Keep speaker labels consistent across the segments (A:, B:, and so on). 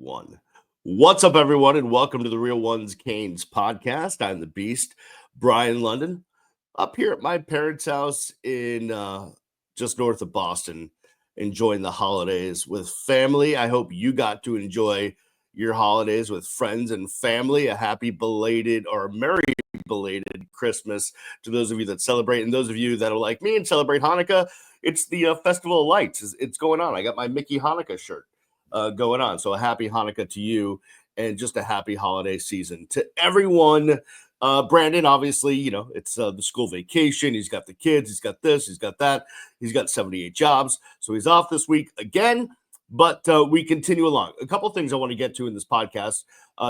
A: one. What's up, everyone, and welcome to the Real Ones Canes podcast. I'm the Beast, Brian London, up here at my parents' house in just north of Boston, enjoying the holidays with family. I hope you got to enjoy your holidays with friends and family. A happy belated or merry belated Christmas to those of you that celebrate, and those of you that are like me and celebrate Hanukkah. It's the Festival of Lights. It's going on. I got my Mickey Hanukkah shirt going on. So a happy Hanukkah to you and just a happy holiday season to everyone. Brandon, obviously, it's the school vacation. He's got the kids. He's got this. He's got that. He's got 78 jobs. So he's off this week again. But we continue along. A couple of things I want to get to in this podcast.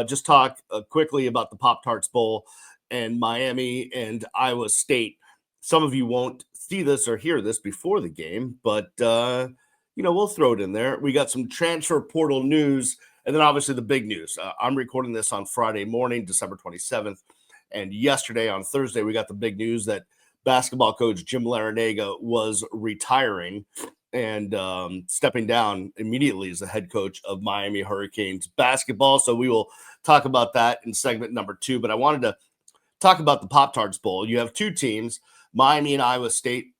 A: Just talk quickly about the Pop Tarts Bowl and Miami and Iowa State. Some of you won't see this or hear this before the game, but we'll throw it in there. We got some transfer portal news, and then obviously the big news. I'm recording this on Friday morning, December 27th, and yesterday on Thursday, we got the big news that basketball coach Jim Larranaga was retiring and stepping down immediately as the head coach of Miami Hurricanes basketball. So we will talk about that in segment number 2, but I wanted to talk about the Pop Tarts Bowl. You have two teams, Miami and Iowa State,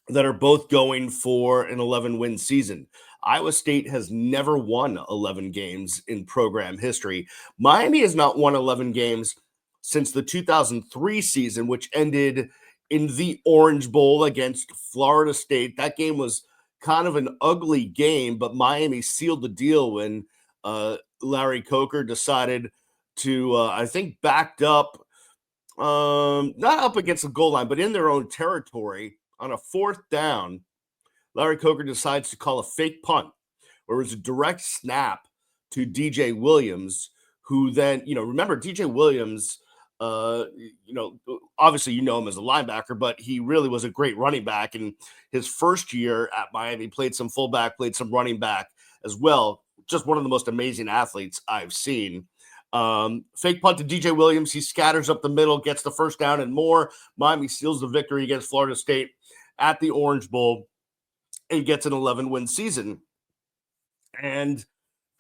A: that are both going for an 11-win season. Iowa State has never won 11 games in program history. Miami has not won 11 games since the 2003 season, which ended in the Orange Bowl against Florida State. That game was kind of an ugly game, but Miami sealed the deal when Larry Coker decided to, I think, backed up, not up against the goal line, but in their own territory. On a 4th down, Larry Coker decides to call a fake punt, where it was a direct snap to DJ Williams, who then, remember DJ Williams, obviously you know him as a linebacker, but he really was a great running back. In his first year at Miami, played some fullback, played some running back as well. Just one of the most amazing athletes I've seen. Fake punt to DJ Williams. He scatters up the middle, gets the first down and more. Miami seals the victory against Florida State at the Orange Bowl and gets an 11-win season. And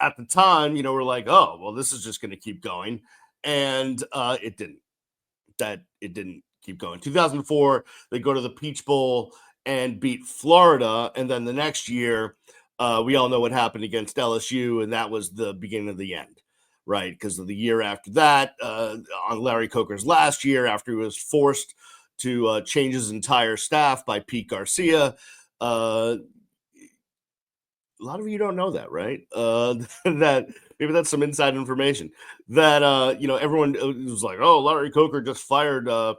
A: at the time, we're like, oh, well, this is just going to keep going. And it didn't. It didn't keep going. 2004, they go to the Peach Bowl and beat Florida. And then the next year, we all know what happened against LSU, and that was the beginning of the end. Right, because of the year after that, on Larry Coker's last year, after he was forced to change his entire staff by Pete Garcia. A lot of you don't know that, right? That maybe that's some inside information. That everyone was like, "Oh, Larry Coker just fired the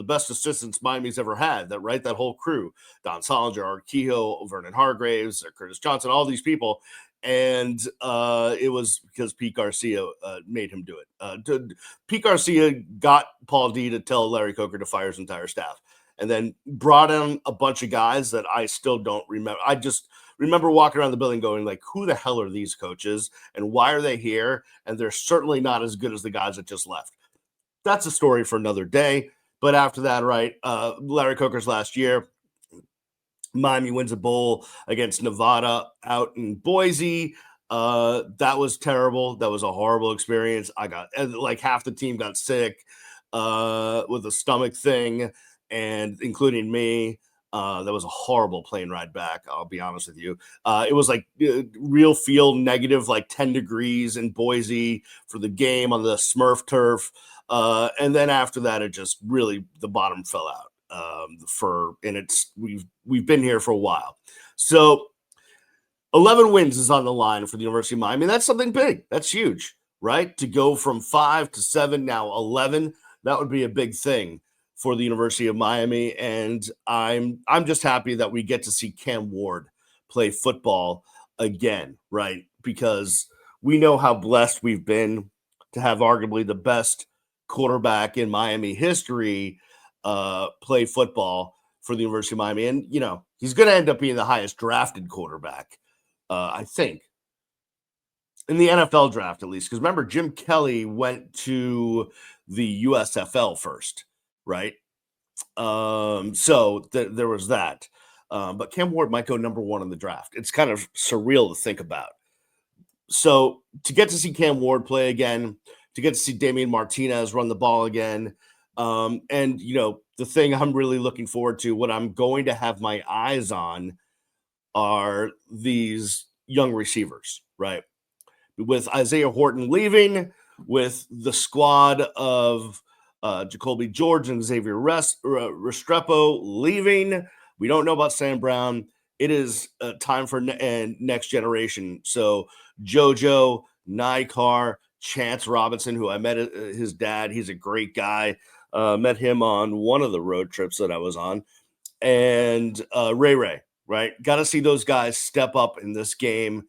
A: best assistants Miami's ever had." That whole crew: Don Solinger, Art Kehoe, Vernon Hargraves, Curtis Johnson, all these people. And it was because Pete Garcia made him do it. Pete Garcia got Paul D to tell Larry Coker to fire his entire staff, and then brought in a bunch of guys that I still don't remember. I just remember walking around the building going like, who the hell are these coaches and why are they here? And they're certainly not as good as the guys that just left. That's a story for another day. But after that, right, Larry Coker's last year, Miami wins a bowl against Nevada out in Boise. That was terrible. That was a horrible experience. I got like half the team got sick with a stomach thing, and including me. That was a horrible plane ride back. I'll be honest with you. It was like real field negative, like 10 degrees in Boise for the game on the Smurf turf. And then after that, it just really, the bottom fell out. We've been here for a while. So 11 wins is on the line for the University of Miami. That's something big. That's huge, right? To go from 5 to 7, now 11, that would be a big thing for the University of Miami. And I'm just happy that we get to see Cam Ward play football again, right? Because we know how blessed we've been to have arguably the best quarterback in Miami history play football for the University of Miami. And, he's going to end up being the highest drafted quarterback, I think, in the NFL draft, at least. Because remember, Jim Kelly went to the USFL first, right? So there was that. But Cam Ward might go number 1 in the draft. It's kind of surreal to think about. So to get to see Cam Ward play again, to get to see Damian Martinez run the ball again, and the thing I'm really looking forward to, what I'm going to have my eyes on, are these young receivers, right? With Isaiah Horton leaving, with the squad of Jacoby George and Xavier Restrepo leaving. We don't know about Sam Brown. It is time for next generation. So JoJo, Nikar, Chance Robinson, who I met his dad. He's a great guy. Met him on one of the road trips that I was on. And Ray, right? Got to see those guys step up in this game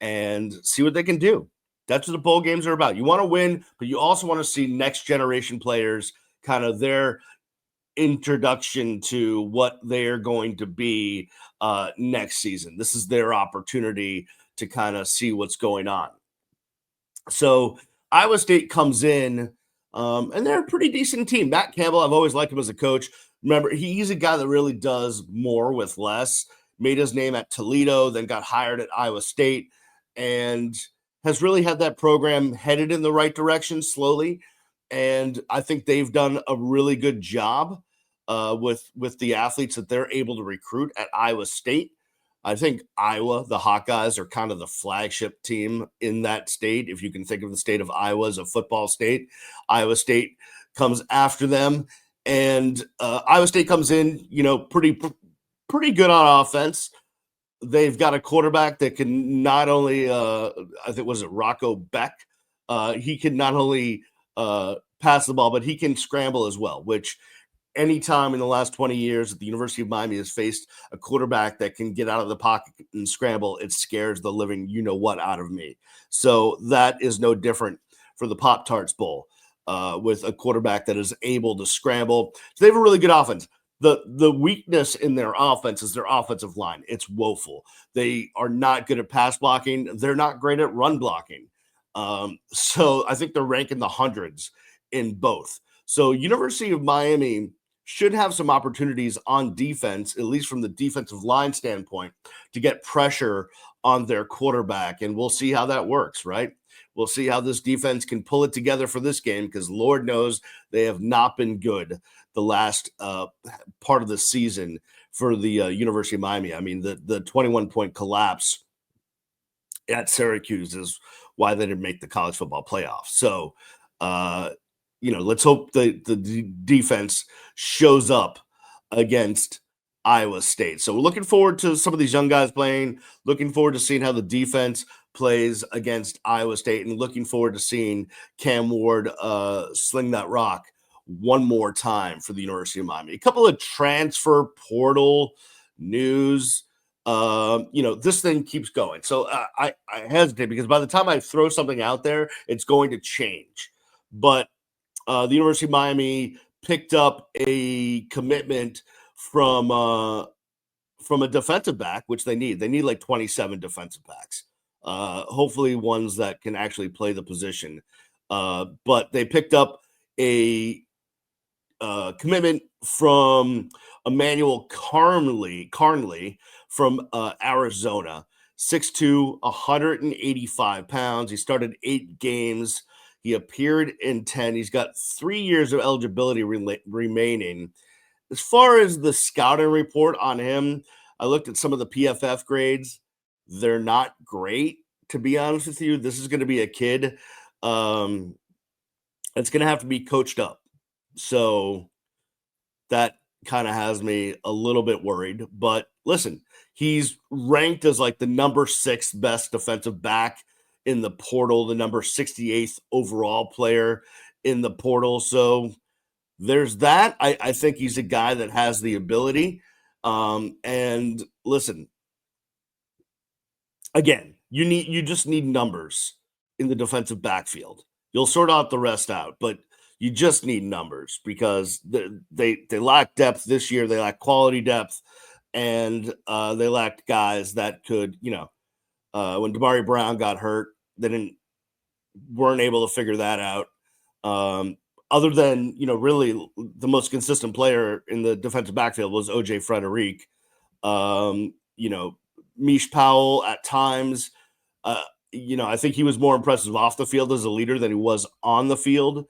A: and see what they can do. That's what the bowl games are about. You want to win, but you also want to see next generation players, kind of their introduction to what they're going to be next season. This is their opportunity to kind of see what's going on. So Iowa State comes in, and they're a pretty decent team. Matt Campbell, I've always liked him as a coach. Remember, he's a guy that really does more with less. Made his name at Toledo, then got hired at Iowa State, and has really had that program headed in the right direction slowly. And I think they've done a really good job with the athletes that they're able to recruit at Iowa State. I think Iowa, the Hawkeyes, are kind of the flagship team in that state. If you can think of the state of Iowa as a football state, Iowa State comes after them, and Iowa State comes in, pretty good on offense. They've got a quarterback that can not only, I think, was it Rocco Beck? He can not only pass the ball, but he can scramble as well, which anytime in the last 20 years that the University of Miami has faced a quarterback that can get out of the pocket and scramble, it scares the living you-know-what out of me. So that is no different for the Pop Tarts Bowl with a quarterback that is able to scramble. So they have a really good offense. The weakness in their offense is their offensive line. It's woeful. They are not good at pass blocking. They're not great at run blocking. So I think they're ranking the hundreds in both. So University of Miami should have some opportunities on defense, at least from the defensive line standpoint, to get pressure on their quarterback. And we'll see how that works, right? We'll see how this defense can pull it together for this game, because Lord knows they have not been good the last part of the season for the University of Miami. I mean, the 21-point collapse at Syracuse is why they didn't make the college football playoff. So, let's hope the defense shows up against Iowa State. So we're looking forward to some of these young guys playing, looking forward to seeing how the defense plays against Iowa State, and looking forward to seeing Cam Ward sling that rock one more time for the University of Miami. A couple of transfer portal news. This thing keeps going. So I hesitate, because by the time I throw something out there, it's going to change. But the University of Miami picked up a commitment from a defensive back, which they need. They need like 27 defensive backs. Hopefully ones that can actually play the position. But they picked up a commitment from Emmanuel Carnley from Arizona. 6'2", 185 pounds. He started 8 games. He appeared in 10. He's got 3 years of eligibility remaining. As far as the scouting report on him, I looked at some of the PFF grades. They're not great, to be honest with you. This is going to be a kid. It's going to have to be coached up. So that kind of has me a little bit worried. But listen, he's ranked as like the number 6 best defensive back in the portal, the number 68th overall player in the portal. So there's that. I think he's a guy that has the ability. And listen, again, you just need numbers in the defensive backfield. You'll sort out the rest out, but you just need numbers, because they lack depth this year. They lack quality depth, and they lacked guys that could, when Damari Brown got hurt, they weren't able to figure that out. Other than, really the most consistent player in the defensive backfield was O.J. Frederick. Mish Powell at times. I think he was more impressive off the field as a leader than he was on the field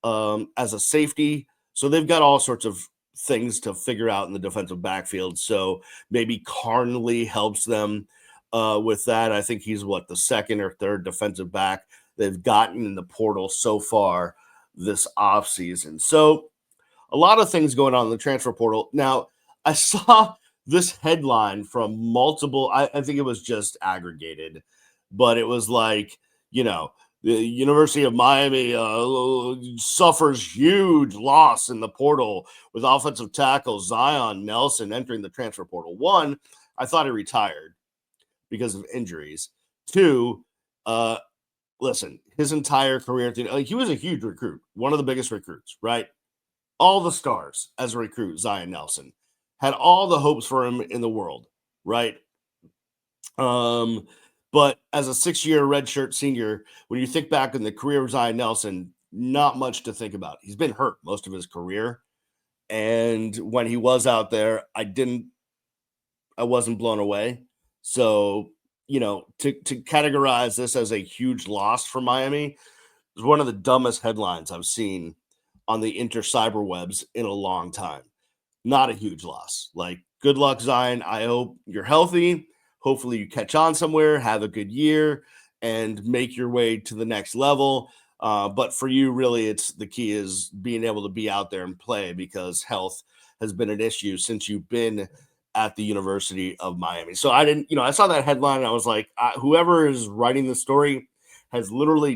A: as a safety. So they've got all sorts of things to figure out in the defensive backfield. So maybe Carnley helps them with that. I think he's the second or third defensive back they've gotten in the portal so far this offseason. So a lot of things going on in the transfer portal. Now, I saw this headline from multiple, I think it was just aggregated, but it was like, the University of Miami suffers huge loss in the portal with offensive tackle Zion Nelson entering the transfer portal. One, I thought he retired because of injuries. Two, listen, his entire career, he was a huge recruit, one of the biggest recruits, right? All the stars as a recruit, Zion Nelson had all the hopes for him in the world, right? But as a 6-year redshirt senior, when you think back in the career of Zion Nelson, not much to think about. He's been hurt most of his career. And when he was out there, I wasn't blown away. So, to categorize this as a huge loss for Miami is one of the dumbest headlines I've seen on the cyberwebs in a long time. Not a huge loss. Like, good luck, Zion. I hope you're healthy. Hopefully you catch on somewhere, have a good year, and make your way to the next level. But for you, really, the key is being able to be out there and play, because health has been an issue since you've been at the University of Miami. So I saw that headline and I was like, whoever is writing the story has literally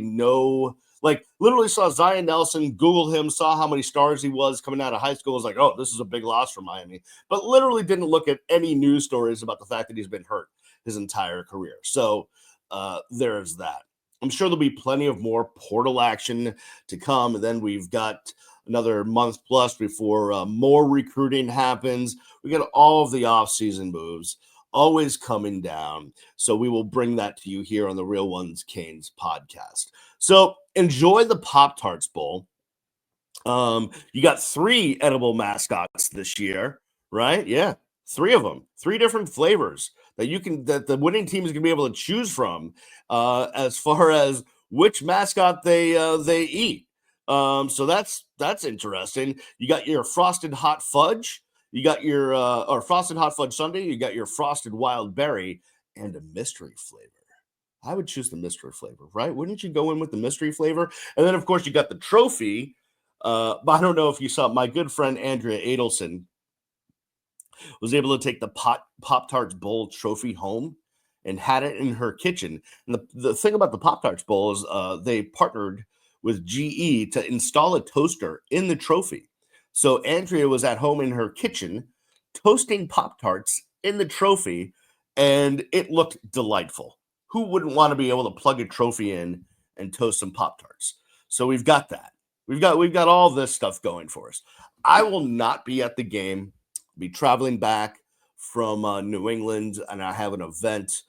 A: literally saw Zion Nelson, Googled him, saw how many stars he was coming out of high school, was like, oh, this is a big loss for Miami, but literally didn't look at any news stories about the fact that he's been hurt his entire career. So there's that. I'm sure there'll be plenty of more portal action to come. And then we've got another month plus before more recruiting happens. We got all of the offseason moves always coming down. So we will bring that to you here on the Real Ones Canes podcast. So enjoy the Pop Tarts Bowl. You got 3 edible mascots this year, right? Yeah, 3 of them, 3 different flavors that the winning team is going to be able to choose from as far as which mascot they eat. So that's interesting. You got your frosted hot fudge, you got your or frosted hot fudge sundae, you got your frosted wild berry, and a mystery flavor. I would choose the mystery flavor, right? Wouldn't you go in with the mystery flavor? And then, of course, you got the trophy. But I don't know if you saw, my good friend Andrea Adelson was able to take the Pop Tarts Bowl trophy home and had it in her kitchen. And the thing about the Pop Tarts Bowl is they partnered with GE to install a toaster in the trophy. So Andrea was at home in her kitchen toasting Pop Tarts in the trophy, and it looked delightful. Who wouldn't want to be able to plug a trophy in and toast some Pop Tarts? So we've got that. We've got all this stuff going for us. I will not be at the game. I'll be traveling back from New England, and I have an event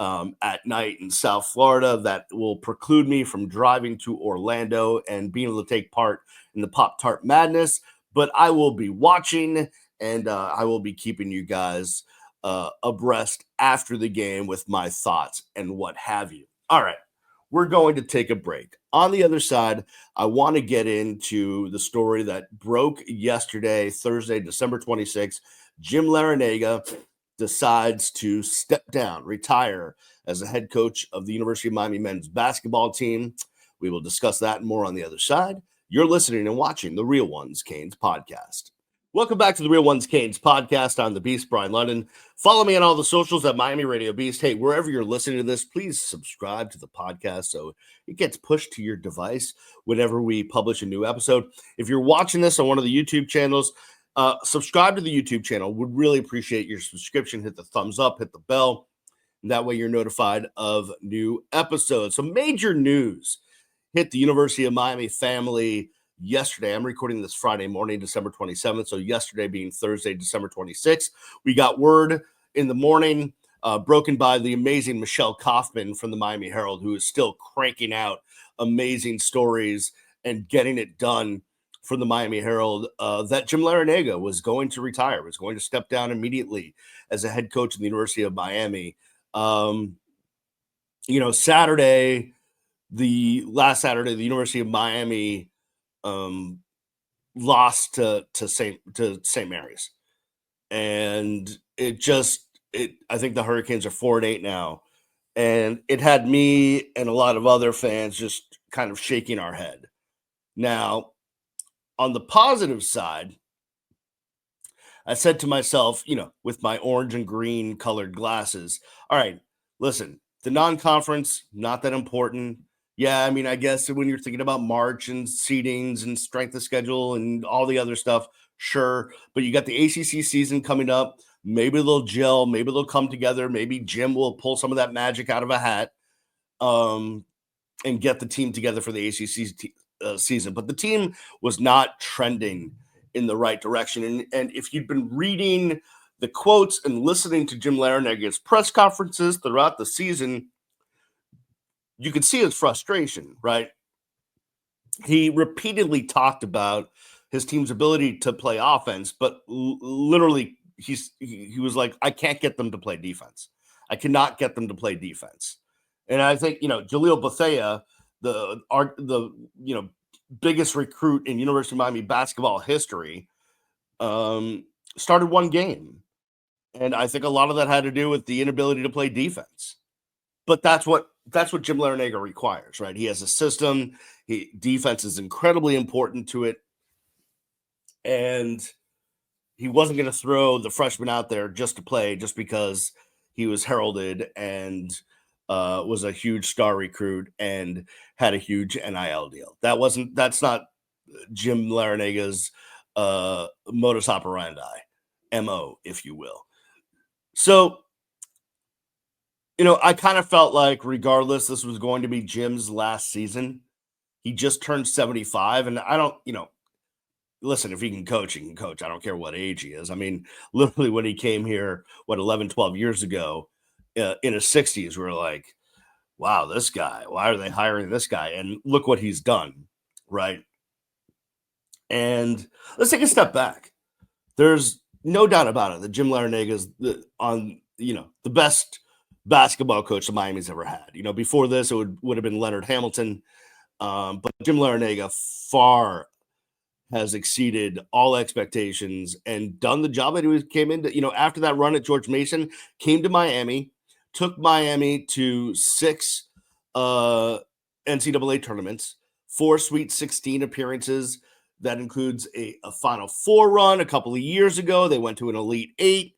A: at night in South Florida that will preclude me from driving to Orlando and being able to take part in the Pop Tart Madness. But I will be watching, and I will be keeping you guys abreast after the game with my thoughts and what have you. All right, we're going to take a break. On the other side, I want to get into the story that broke yesterday, Thursday, December 26th. Jim Larranaga decides to step down, retire as the head coach of the University of Miami men's basketball team. We will discuss that and more on the other side. You're listening and watching the Real Ones Canes podcast. Welcome back to the Real Ones Canes podcast. I'm the Beast, Brian London. Follow me on all the socials at Miami Radio Beast. Hey, wherever you're listening to this, please subscribe to the podcast so it gets pushed to your device whenever we publish a new episode. If you're watching this on one of the YouTube channels, subscribe to the YouTube channel. Would really appreciate your subscription. Hit the thumbs up, hit the bell. And that way you're notified of new episodes. So major news hit the University of Miami family yesterday. I'm recording this Friday morning, December 27th. So yesterday being Thursday, December 26th, we got word in the morning, broken by the amazing Michelle Kaufman from the Miami Herald, who is still cranking out amazing stories and getting it done for the Miami Herald, that Jim Larranaga was going to retire, was going to step down immediately as a head coach of the University of Miami. Saturday, the last Saturday, the University of Miami um, lost to St. Mary's, and I think the Hurricanes are 4-8 now, and it had me and a lot of other fans just kind of shaking our head. Now, on the positive side, I said to myself, with my orange and green colored glasses, all right, listen, the non-conference, not that important. Yeah, I mean, I guess when you're thinking about March and seedings and strength of schedule and all the other stuff, sure. But you got the ACC season coming up. Maybe they'll gel. Maybe they'll come together. Maybe Jim will pull some of that magic out of a hat um, and get the team together for the season. But the team was not trending in the right direction. And if you'd been reading the quotes and listening to Jim Larranaga's press conferences throughout the season, you could see his frustration, right? He repeatedly talked about his team's ability to play offense, but literally he was like, I can't get them to play defense. I cannot get them to play defense. And I think, Jaleel Bethea, the biggest recruit in University of Miami basketball history, started one game. And I think a lot of that had to do with the inability to play defense. But that's what Jim Larranaga requires, right? He has a system. Defense is incredibly important to it. And he wasn't going to throw the freshman out there just to play, just because he was heralded and was a huge star recruit and had a huge NIL deal. That's not Jim Larranaga's modus operandi, MO, if you will. So, I kind of felt like regardless, this was going to be Jim's last season. He just turned 75, and I don't, listen, if he can coach, he can coach. I don't care what age he is. I mean, literally when he came here, 11, 12 years ago, in his 60s, we were like, wow, this guy, why are they hiring this guy? And look what he's done, right? And let's take a step back. There's no doubt about it that Jim Larranaga is the best basketball coach that Miami's ever had. Before this, it would have been Leonard Hamilton. But Jim Larranaga far has exceeded all expectations and done the job that he came into. After that run at George Mason, came to Miami, took Miami to 6 NCAA tournaments, 4 Sweet 16 appearances. That includes a Final Four run a couple of years ago. They went to an Elite 8.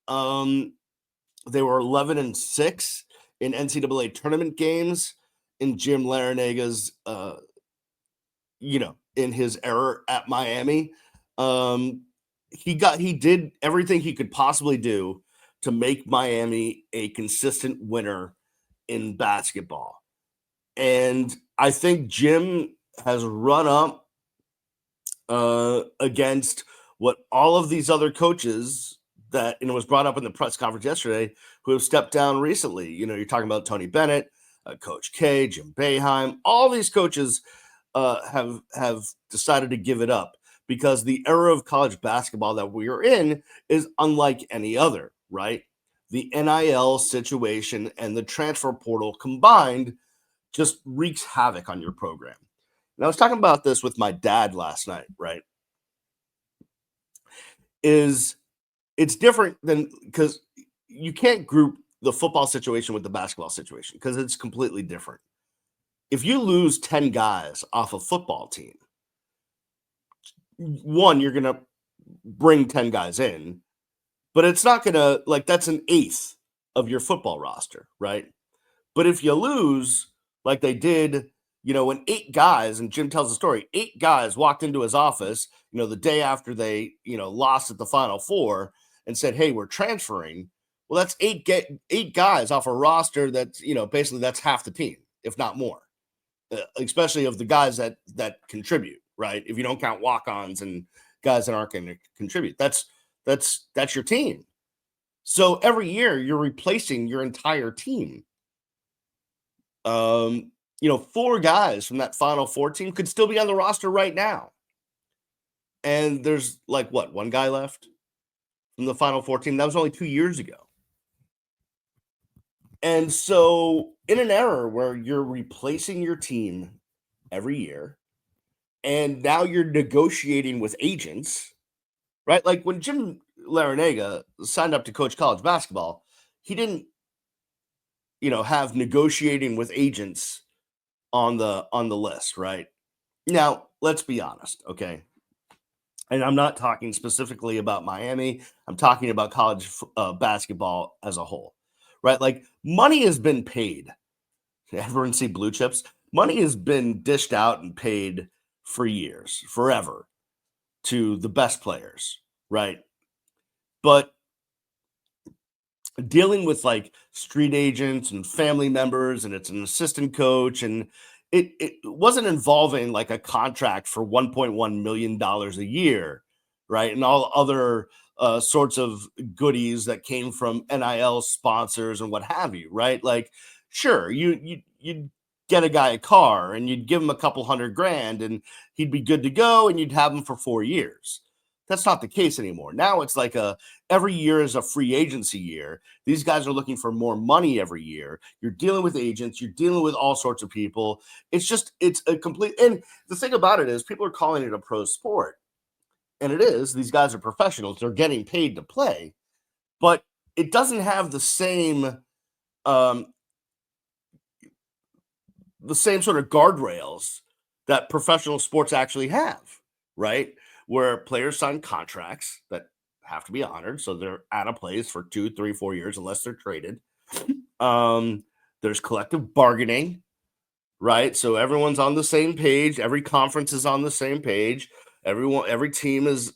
A: They were 11-6 in NCAA tournament games in Jim Larranaga's, in his era at Miami. He did everything he could possibly do to make Miami a consistent winner in basketball. And I think Jim has run up against what all of these other coaches that was brought up in the press conference yesterday who have stepped down recently. You're talking about Tony Bennett, Coach K, Jim Boeheim. All these coaches have decided to give it up because the era of college basketball that we are in is unlike any other, right? The NIL situation and the transfer portal combined just wreaks havoc on your program. And I was talking about this with my dad last night, right? It's different than, because you can't group the football situation with the basketball situation because it's completely different. If you lose 10 guys off a football team, one, you're going to bring 10 guys in, but it's not going to, that's an eighth of your football roster, right? But if you lose, like they did, when 8 guys, and Jim tells the story, 8 guys walked into his office, the day after they, lost at the Final Four and said, hey, we're transferring. Well, that's 8 guys off a roster that's, basically that's half the team, if not more, especially of the guys that contribute, right? If you don't count walk-ons and guys that aren't going to contribute, that's your team. So every year you're replacing your entire team. 4 guys from that Final Four team could still be on the roster right now. And there's 1 guy left from the Final Four team. That was only 2 years ago. And so, in an era where you're replacing your team every year, and now you're negotiating with agents, right? Like when Jim Larranaga signed up to coach college basketball, he didn't, have negotiating with agents on the list, right? Now, let's be honest, okay? And I'm not talking specifically about Miami. I'm talking about college basketball as a whole, right? Like money has been paid. Everyone see blue chips? Money has been dished out and paid for years, forever, to the best players, right? But dealing with like street agents and family members, and it's an assistant coach, and it wasn't involving like a contract for $1.1 million a year, right? And all other sorts of goodies that came from NIL sponsors and what have you, right? Like, sure, you'd get a guy a car and you'd give him a couple $100,000 and he'd be good to go and you'd have him for 4 years. That's not the case anymore. Now it's like every year is a free agency year. These guys are looking for more money every year. You're dealing with agents, you're dealing with all sorts of people. It's a complete, and the thing about it is people are calling it a pro sport. And it is. These guys are professionals. They're getting paid to play, but it doesn't have um the same sort of guardrails that professional sports actually have, right? Where players sign contracts that have to be honored, so they're out of place for 2, 3, 4 years unless they're traded. Um, there's collective bargaining, right? So everyone's on the same page. Every conference is on the same page. Every team is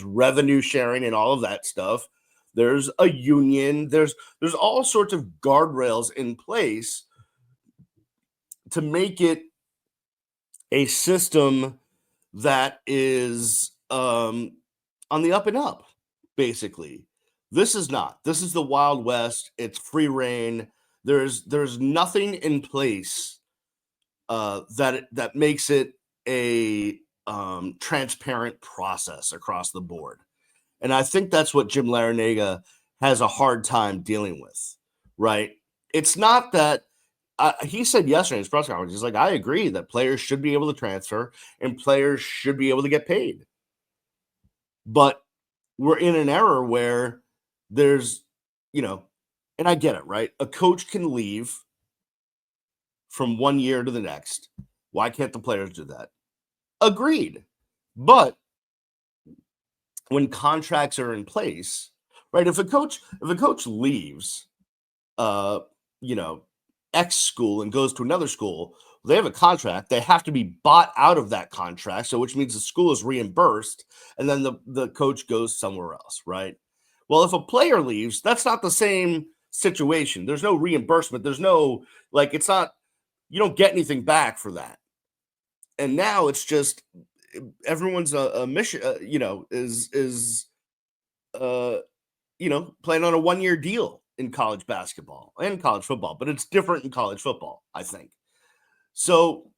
A: revenue sharing and all of that stuff. There's a union. There's all sorts of guardrails in place to make it a system that is on the up and up, basically. This is not. This is the Wild West. It's free reign. There's nothing in place that makes it a transparent process across the board. And I think that's what Jim Larranaga has a hard time dealing with, right? It's not that he said yesterday in his press conference, he's like, I agree that players should be able to transfer and players should be able to get paid. But we're in an era where there's, and I get it, right? A coach can leave from one year to the next. Why can't the players do that? Agreed. But when contracts are in place, right? If a coach leaves, uh, you know, X school and goes to another school, they have a contract. They have to be bought out of that contract. So, which means the school is reimbursed, and then the coach goes somewhere else, right? Well, if a player leaves, that's not the same situation. There's no reimbursement. There's no like. It's not. You don't get anything back for that. And now it's just everyone's a mission. Is uh, playing on a 1 year deal in college basketball and college football, but it's different in college football, I think. So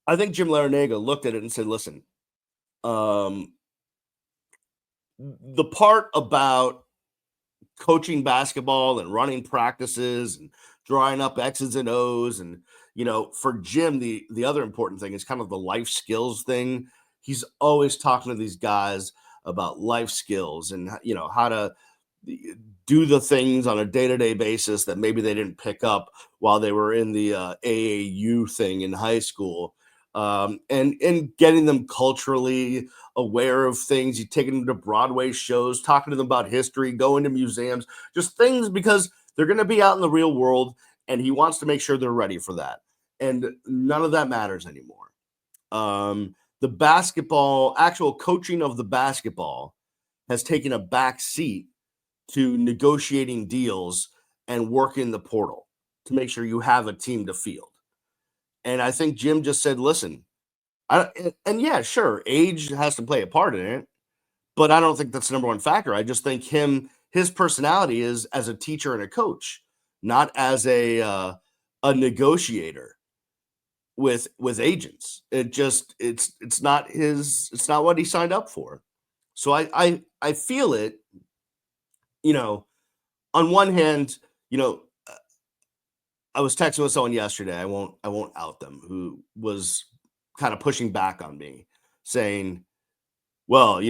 A: I think Jim Larranaga looked at it and said, listen, um, the part about coaching basketball and running practices and drawing up X's and O's, and for Jim, the other important thing is kind of the life skills thing. He's always talking to these guys about life skills and how to do the things on a day-to-day basis that maybe they didn't pick up while they were in the AAU thing in high school, and getting them culturally aware of things. You taking them to Broadway shows, talking to them about history, going to museums, just things because they're going to be out in the real world, and he wants to make sure they're ready for that. And none of that matters anymore. The basketball, actual coaching of the basketball, has taken a back seat to negotiating deals and working the portal to make sure you have a team to field. And I think Jim just said, listen, and yeah, sure, age has to play a part in it, but I don't think that's the number one factor. I just think his personality is as a teacher and a coach, not as a negotiator with agents. It's not what he signed up for. So I feel it, you know, on one hand, you know, I was texting with someone yesterday. I won't out them, who was kind of pushing back on me, saying, "Well,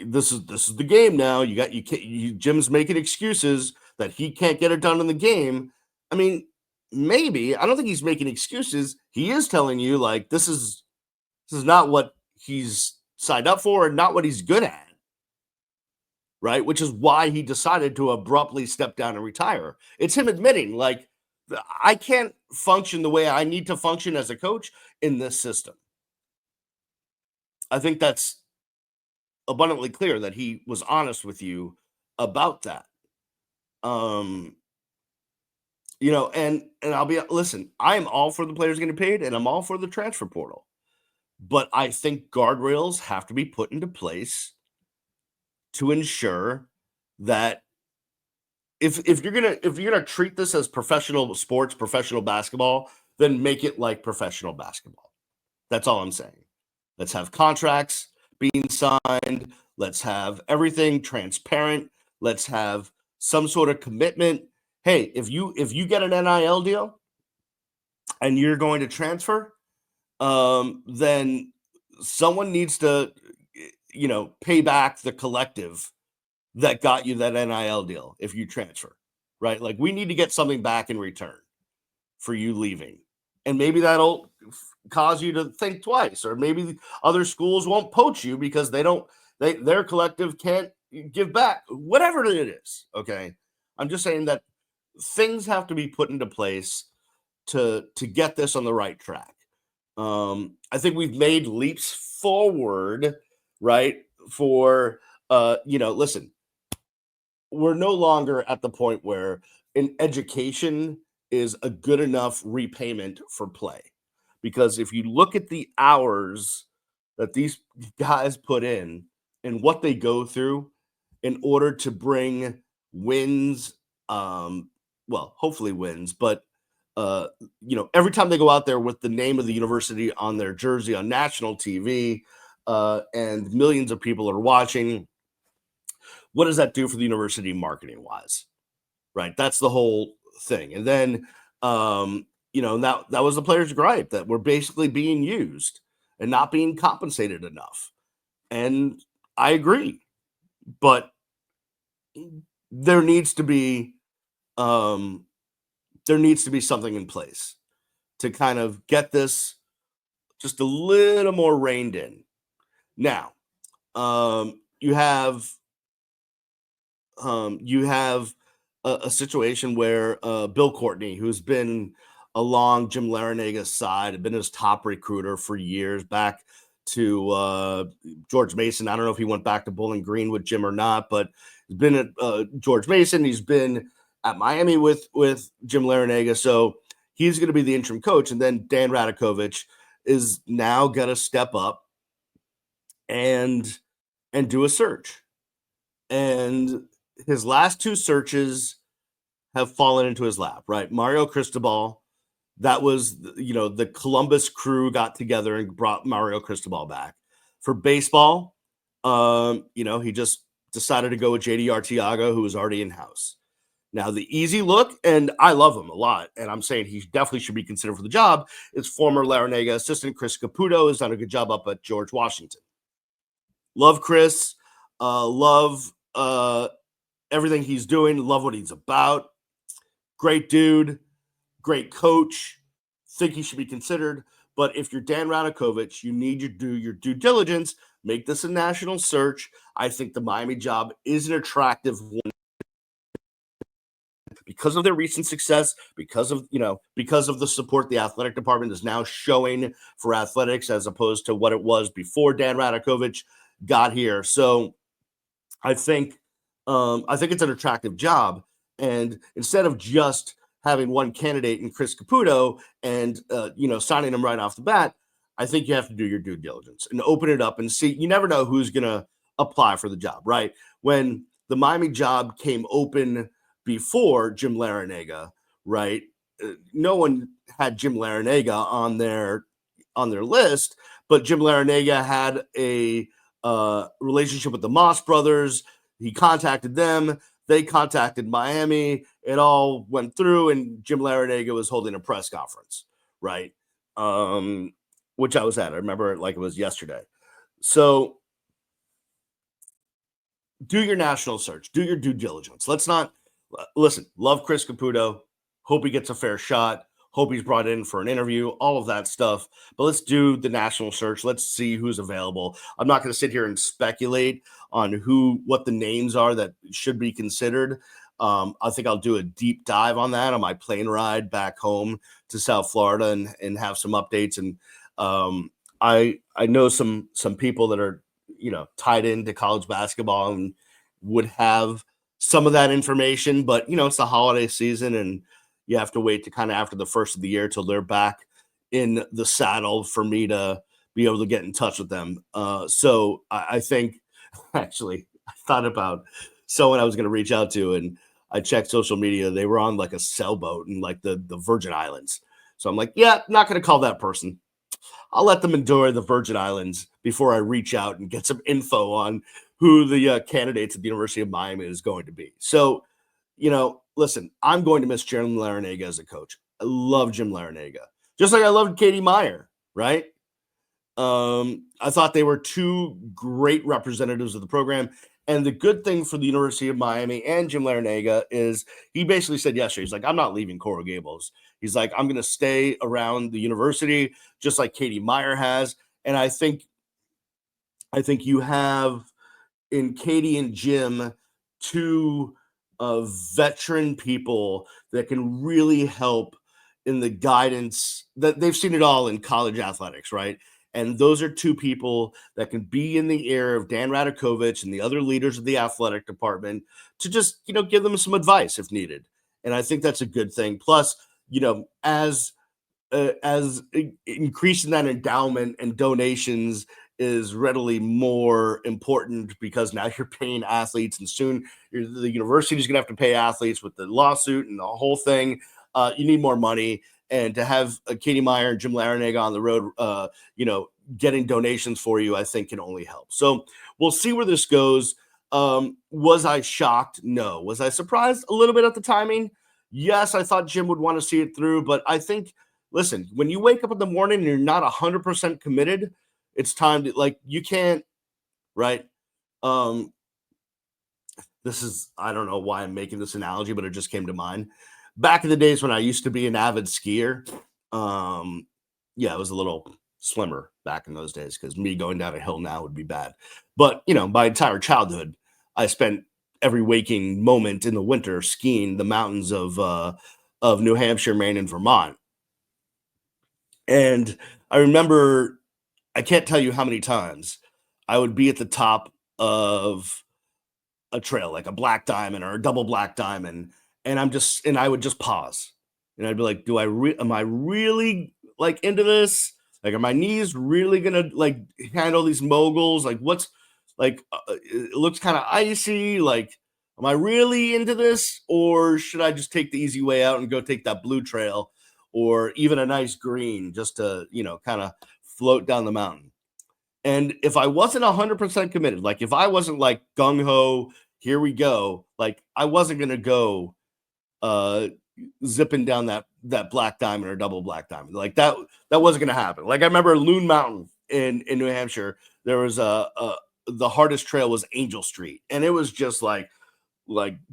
A: this is the game now. You can't, Jim's making excuses that he can't get it done in the game." I mean, maybe I don't think he's making excuses. He is telling you like this is not what he's signed up for and not what he's good at, right? Which is why he decided to abruptly step down and retire. It's him admitting, like, I can't function the way I need to function as a coach in this system. I think that's abundantly clear that he was honest with you about that. Um, and I'll be listen, I am all for the players getting paid and I'm all for the transfer portal. But I think guardrails have to be put into place to ensure that if you're gonna treat this as professional sports, professional basketball, then make it like professional basketball. That's all I'm saying. Let's have contracts being signed. Let's have everything transparent. Let's have some sort of commitment. Hey, if you get an NIL deal and you're going to transfer, then someone needs to, pay back the collective that got you that NIL deal if you transfer, right? Like we need to get something back in return for you leaving. And maybe that'll cause you to think twice, or maybe other schools won't poach you because their collective can't give back, whatever it is. Okay. I'm just saying that things have to be put into place to get this on the right track. I think we've made leaps forward, right? For listen, we're no longer at the point where an education is a good enough repayment for play. Because if you look at the hours that these guys put in and what they go through in order to bring wins, hopefully wins, but every time they go out there with the name of the university on their jersey on national TV, and millions of people are watching, what does that do for the university marketing wise? Right. That's the whole thing. And then, that was the players' gripe that we're basically being used and not being compensated enough. And I agree, but there needs to be um, something in place to kind of get this just a little more reined in. Now, you have a situation where Bill Courtney, who's been along Jim Larranaga's side, had been his top recruiter for years, back to George Mason. I don't know if he went back to Bowling Green with Jim or not, but he's been at George Mason. He's been at Miami with Jim Larranaga. So he's going to be the interim coach. And then Dan Radakovich is now going to step up and do a search. And his last two searches have fallen into his lap, right? Mario Cristobal, that was, the Columbus crew got together and brought Mario Cristobal back. For baseball, he just decided to go with JD Arteaga, who was already in-house. Now, the easy look, and I love him a lot, and I'm saying he definitely should be considered for the job, is former Larranaga assistant Chris Caputo, has done a good job up at George Washington. Love Chris, love everything he's doing, love what he's about. Great dude, great coach. Think he should be considered. But if you're Dan Radakovich, you need to do your due diligence, make this a national search. I think the Miami job is an attractive one because of their recent success, because of the support the athletic department is now showing for athletics as opposed to what it was before Dan Radakovich got here. So I think it's an attractive job. And instead of just having one candidate in Chris Caputo and signing him right off the bat, I think you have to do your due diligence and open it up and see. You never know who's going to apply for the job, right? When the Miami job came open before Jim Larranaga, right? No one had Jim Larranaga on their list, but Jim Larranaga had a relationship with the Moss brothers. He contacted them. they contacted Miami. It all went through, and Jim Larranaga was holding a press conference, right? Which I was at. I remember it like it was yesterday. So do your national search, do your due diligence. Let's not listen. Love Chris Caputo. Hope he gets a fair shot. Hope he's brought in for an interview, all of that stuff. But let's do the national search. Let's see who's available. I'm not going to sit here and speculate on what the names are that should be considered. I think I'll do a deep dive on that on my plane ride back home to South Florida and have some updates. And I know some people that are tied into college basketball and would have some of that information, but it's the holiday season and you have to wait to kind of after the first of the year till they're back in the saddle for me to be able to get in touch with them. So I think actually I thought about someone I was going to reach out to, and I checked social media. They were on like a sailboat in like the Virgin Islands. So I'm like, yeah, not going to call that person. I'll let them enjoy the Virgin Islands before I reach out and get some info on who the candidates at the University of Miami is going to be. So, listen, I'm going to miss Jim Larranaga as a coach. I love Jim Larranaga, just like I loved Katie Meyer, right? I thought they were two great representatives of the program. And the good thing for the University of Miami and Jim Larranaga is he basically said yesterday, he's like, I'm not leaving Coral Gables. He's like, I'm going to stay around the university, just like Katie Meyer has. And I think you have in Katie and Jim two veteran people that can really help in the guidance that they've seen it all in college athletics, right? And those are two people that can be in the ear of Dan Radakovich and the other leaders of the athletic department to just, give them some advice if needed. And I think that's a good thing. Plus, as increasing that endowment and donations is readily more important because now you're paying athletes and soon the university is going to have to pay athletes with the lawsuit and the whole thing. You need more money. And to have Katie Meyer and Jim Larranaga on the road, getting donations for you, I think can only help. So we'll see where this goes. Was I shocked? No. Was I surprised a little bit at the timing? Yes, I thought Jim would want to see it through, but I think, listen, when you wake up in the morning and you're not 100% committed, it's time to, you can't, right? This is, I don't know why I'm making this analogy, but it just came to mind. Back in the days when I used to be an avid skier, it was a little slimmer back in those days because me going down a hill now would be bad. But, my entire childhood, I spent every waking moment in the winter skiing the mountains of New Hampshire, Maine, and Vermont. And I remember, I can't tell you how many times I would be at the top of a trail, like a black diamond or a double black diamond, and I would just pause, and I'd be like, am I really into this? Like, are my knees really gonna handle these moguls? Like, what's it looks kind of icy. Like, am I really into this, or should I just take the easy way out and go take that blue trail, or even a nice green just to kind of float down the mountain? And if I wasn't 100% committed, like if I wasn't like gung ho, here we go, like I wasn't gonna go zipping down that black diamond or double black diamond. Like that wasn't gonna happen. Like I remember Loon Mountain in New Hampshire, there was the hardest trail was Angel Street, and it was just like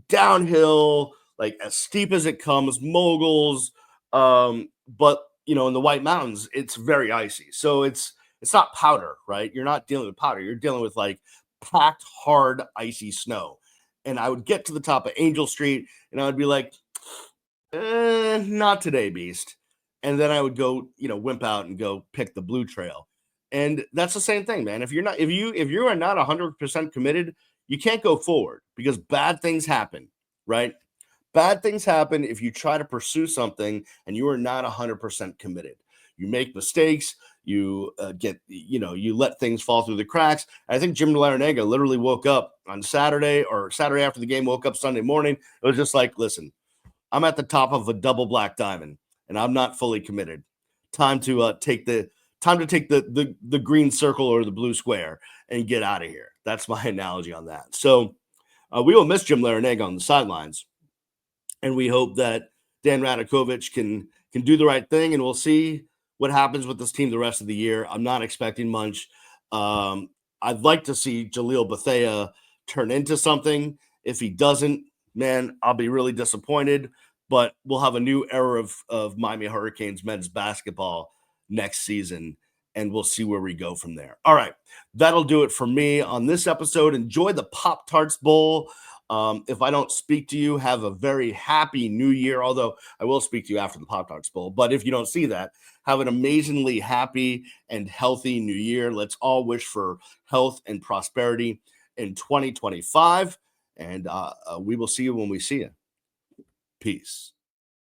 A: downhill, like as steep as it comes, moguls. But in the White Mountains, it's very icy. So it's not powder, right? You're not dealing with powder. You're dealing with like packed, hard, icy snow. And I would get to the top of Angel Street and I would be like, not today, beast. And then I would go, wimp out and go pick the blue trail. And that's the same thing, man. If you are not 100% committed, you can't go forward because bad things happen, right? Bad things happen if you try to pursue something and you are not 100% committed. You make mistakes. You you let things fall through the cracks. I think Jim Larranaga literally woke up on Saturday after the game, woke up Sunday morning. It was just like, listen, I'm at the top of a double black diamond and I'm not fully committed. Time to take the green circle or the blue square and get out of here. That's my analogy on that. So We will miss Jim Larranaga on the sidelines, and we hope that Dan Radakovich can do the right thing, and we'll see what happens with this team the rest of the year. I'm not expecting much. I'd like to see Jaleel Bethea turn into something. If he doesn't, man, I'll be really disappointed. But we'll have a new era of Miami Hurricanes men's basketball next season, and we'll see where we go from there. All right, that'll do it for me on this episode. Enjoy the Pop Tarts Bowl. If I don't speak to you, have a very happy new year, although I will speak to you after the Pop Tarts Bowl. But if you don't see that, have an amazingly happy and healthy new year. Let's all wish for health and prosperity in 2025. And we will see you when we see you. Peace.